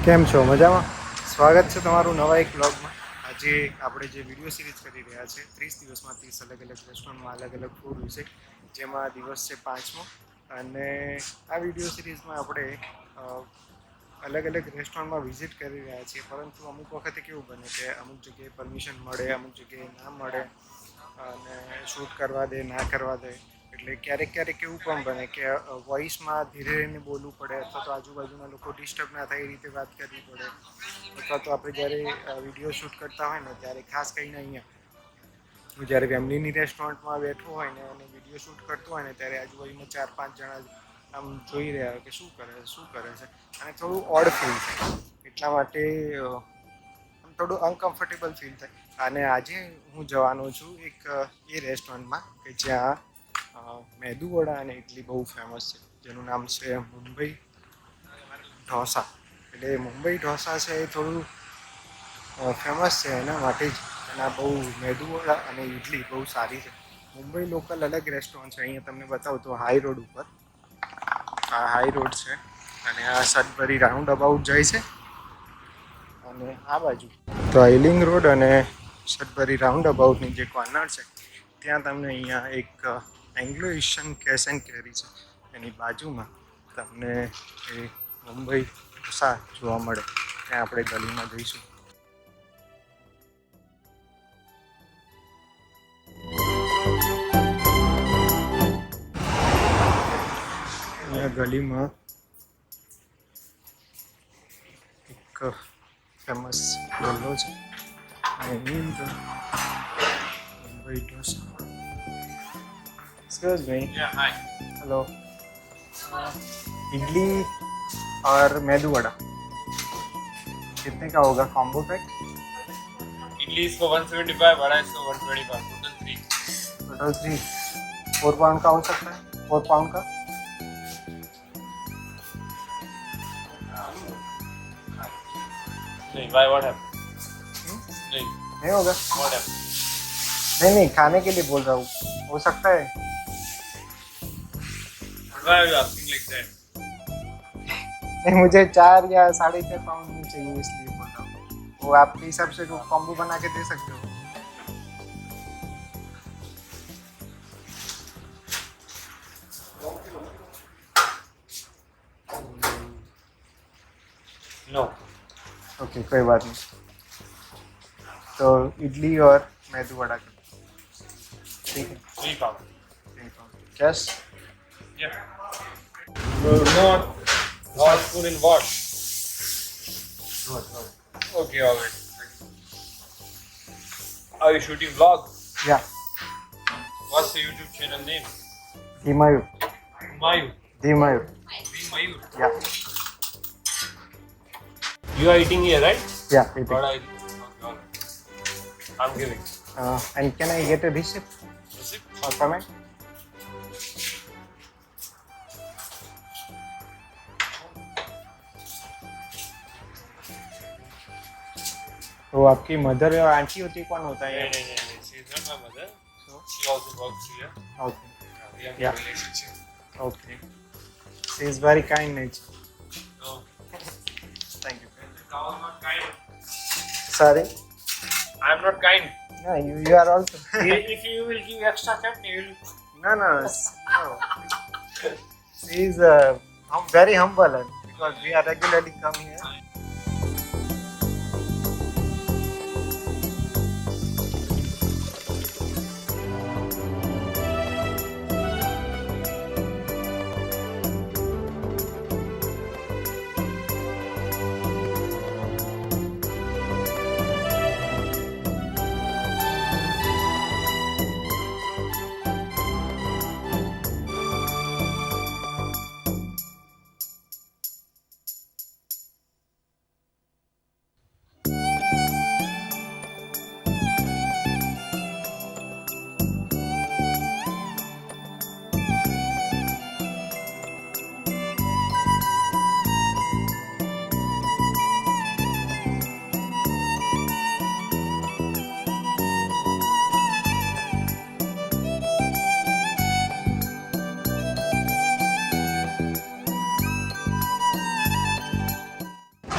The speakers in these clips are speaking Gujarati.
કેમ છો? મજામાં? સ્વાગત છે તમારું નવા એક બ્લોગમાં. આજે આપણે જે વિડીયો સિરીઝ કરી રહ્યા છે 30 દિવસમાં 30 અલગ અલગ રેસ્ટોરન્ટમાં અલગ અલગ ફૂડ વિશે, જેમાં દિવસ છે 5મો. અને આ વિડીયો સિરીઝમાં આપણે અલગ અલગ રેસ્ટોરન્ટમાં વિઝિટ કરી રહ્યા છીએ, પરંતુ અમુક વખતે કેવું બને કે અમુક જગ્યાએ પરમિશન મળે, અમુક જગ્યાએ ના મળે, અને શૂટ કરવા દે ના કરવા દે. એટલે ક્યારેક ક્યારેક એવું પણ બને કે વોઇસમાં ધીરે રહીને બોલવું પડે, અથવા તો આજુબાજુના લોકો ડિસ્ટર્બ ના થાય એ રીતે વાત કરવી પડે. અથવા તો આપણે જ્યારે વિડીયો શૂટ કરતા હોય ને ત્યારે ખાસ કરીને અહીંયા હું જ્યારે ફેમિલીની રેસ્ટોરન્ટમાં બેઠો હોય ને અને વિડીયો શૂટ કરતો હોય ને ત્યારે આજુબાજુમાં 4-5 જણા આમ જોઈ રહ્યા હોય કે શું કરે છે, અને થોડું ઓડ ફીલ થાય. એટલા માટે થોડું અનકમ્ફર્ટેબલ ફીલ થાય. અને આજે હું જવાનો છું એક એ રેસ્ટોરન્ટમાં કે જ્યાં મેદુવડા અને ઇડલી બહુ ફેમસ છે, જેનું નામ છે મુંબઈ ઢોસા. એટલે મુંબઈ ઢોસા છે એ થોડું ફેમસ છે એના માટે જ. એના બહુ મેદુવડા અને ઇડલી બહુ સારી છે. મુંબઈ લોકલ અલગ રેસ્ટોરન્ટ છે, અહીંયા તમને બતાવું તો હાઈ રોડ ઉપર. આ હાઈ રોડ છે અને આ સદબરી રાઉન્ડ અબાઉટ જાય છે. અને આ બાજુ તો આઈલિંગ રોડ અને સદબરી રાઉન્ડ અબાઉટની જે કોર્નર છે ત્યાં તમને અહીંયા એક એંગ્લો એશિયન કેશ એન્ડ કેરી છે, એની બાજુમાં તમને એ મુંબઈ ઢોસા જોવા મળે. ત્યાં આપણે ગલીમાં જઈશું. અહીંયા ગલીમાં એક ફેમસ ગલ્લો છે, એની અંદર Mumbai dosa. Excuse me. Hi. Hello. Idli और मेदू वड़ा कितने का होगा कॉम्बो पैक? इडली इसको 175, वड़ा इसको 125, टोटल 3 4 पाउंड का हो सकता है. 4 पाउंड का. नहीं भाई व्हाट हैपेंड? नहीं होगा. What happened? नहीं खाने के लिए बोल रहा हूँ, हो सकता है. Why are you asking like that? नहीं, मुझे 4 या 4.5 पाउंड में चाहिए, इसलिए बोल रहा हूँ. वो आपके हिसाब से कॉम्बो बना के दे सकते हो. No. ओके, कोई बात नहीं. तो इडली और मेदू वड़ा का. ठीक है. 3 pound. Cash. Yeah. No, not spoon in what? Okay, alright. Are you shooting vlog? Yeah. What's the YouTube channel name? Mayurr. Mayurr. Mayurr. Mayurr. Yeah. You are eating here, right? Yeah. Eating. What are you eating? Okay, alright. I'm giving. And can I get a receipt Receipt? or payment? तो आपकी मदर और आंटी होती है, कौन होता है? नहीं. She is not my mother. So? She also works here. Okay. We have Yeah. a relationship. Okay. She is very kind nature. No. Thank you. Cow is not kind. Sorry. I am not kind. No, you are also. If you will give extra chutney, you will. No. She is very humble because we are regularly come here.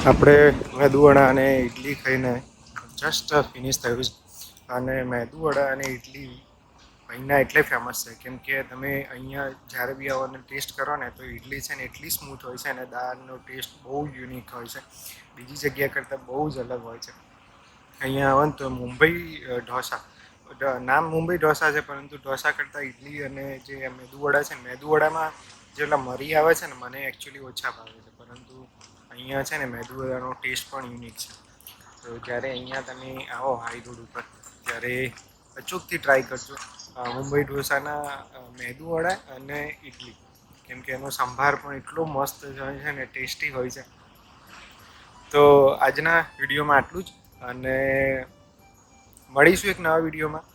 આપણે મેદુવડા અને ઇડલી ખાઈને જસ્ટ ફિનિશ થયું છે. અને મેદુવડા અને ઇડલી અહીંના એટલે ફેમસ છે કેમ કે તમે અહીંયા જ્યારે બી આવો અને ટેસ્ટ કરો ને તો ઇડલી છે ને એટલી સ્મૂથ હોય છે અને દાળનો ટેસ્ટ બહુ યુનિક હોય છે, બીજી જગ્યા કરતાં બહુ જ અલગ હોય છે. અહીંયા આવો ને તો મુંબઈ ઢોસા, નામ મુંબઈ ઢોસા છે પરંતુ ઢોસા કરતાં ઇડલી અને જે મેદુવડા છે ને, મેદુવડામાં જેટલા મરી આવે છે ને મને એકચ્યુઅલી ઓછા ભાવે છે, પરંતુ અહીંયા છે ને મેદુવડાનો ટેસ્ટ પણ યુનિક છે. તો જ્યારે અહીંયા તમે આવો હાઈ રોડ ઉપર ત્યારે અચૂકથી ટ્રાય કરજો મુંબઈ ઢોસાના મેદુવડા અને ઇડલી, કેમ કે એનો સંભાર પણ એટલો મસ્ત હોય છે ને, ટેસ્ટી હોય છે. તો આજના વિડીયોમાં આટલું જ, અને મળીશું એક નવા વિડીયોમાં.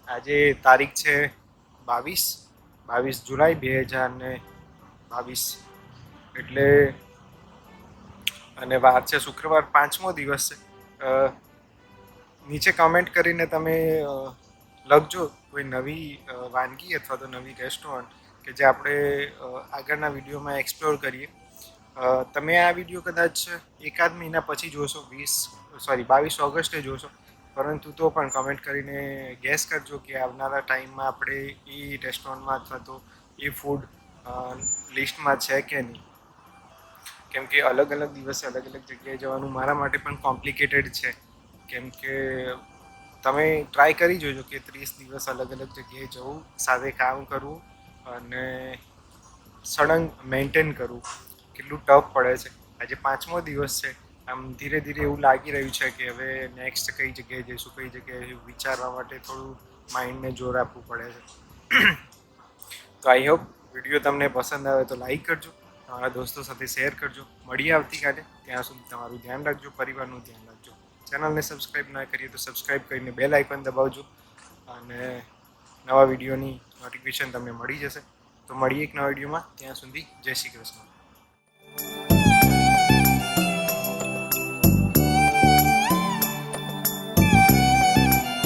આજે તારીખ છે 22 જુલાઈ 2022, એટલે અને વાર છે શુક્રવાર, 5મો દિવસ છે. નીચે કમેન્ટ કરીને તમે લખજો કોઈ નવી વાનગી અથવા તો નવી રેસ્ટોરન્ટ કે જે આપણે આગળના વિડીયોમાં એક્સપ્લોર કરીએ. તમે આ વિડીયો કદાચ એકાદ મહિના પછી જોશો, 22 ઓગસ્ટે જોશો, પરંતુ તો પણ કમેન્ટ કરીને ગેસ કરજો કે આવનારા ટાઈમમાં આપણે એ રેસ્ટોરન્ટમાં અથવા તો એ ફૂડ લિસ્ટમાં છે કે નહીં. કેમ કે અલગ અલગ દિવસે અલગ અલગ જગ્યાએ જવાનું મારા માટે પણ કોમ્પ્લિકેટેડ છે, કેમ કે તમે ટ્રાય કરી જોજો કે 30 દિવસ અલગ અલગ જગ્યાએ જવું, સાથે કામ કરવું અને સળંગ મેન્ટેન કરવું કેટલું ટફ પડે છે. આજે 5મો દિવસ છે, આમ ધીરે ધીરે એવું લાગી રહ્યું છે કે હવે નેક્સ્ટ કઈ જગ્યાએ જઈશું, કઈ જગ્યાએ વિચારવા માટે થોડું માઇન્ડને જોર આપવું પડે છે. તો આઈ હોપ વિડીયો તમને પસંદ આવે તો લાઈક કરજો, તમારા દોસ્તો સાથે શેર કરજો. મળીએ આવતીકાલે, ત્યાં સુધી તમારું ધ્યાન રાખજો, પરિવારનું ધ્યાન રાખજો. ચેનલને સબસ્ક્રાઈબ ના કરીએ તો સબસ્ક્રાઈબ કરીને બેલ આઇકન દબાવજો, અને નવા વિડીયોની નોટિફિકેશન તમને મળી જશે. તો મળીએ એક નવા વિડીયોમાં, ત્યાં સુધી જય શ્રી કૃષ્ણ.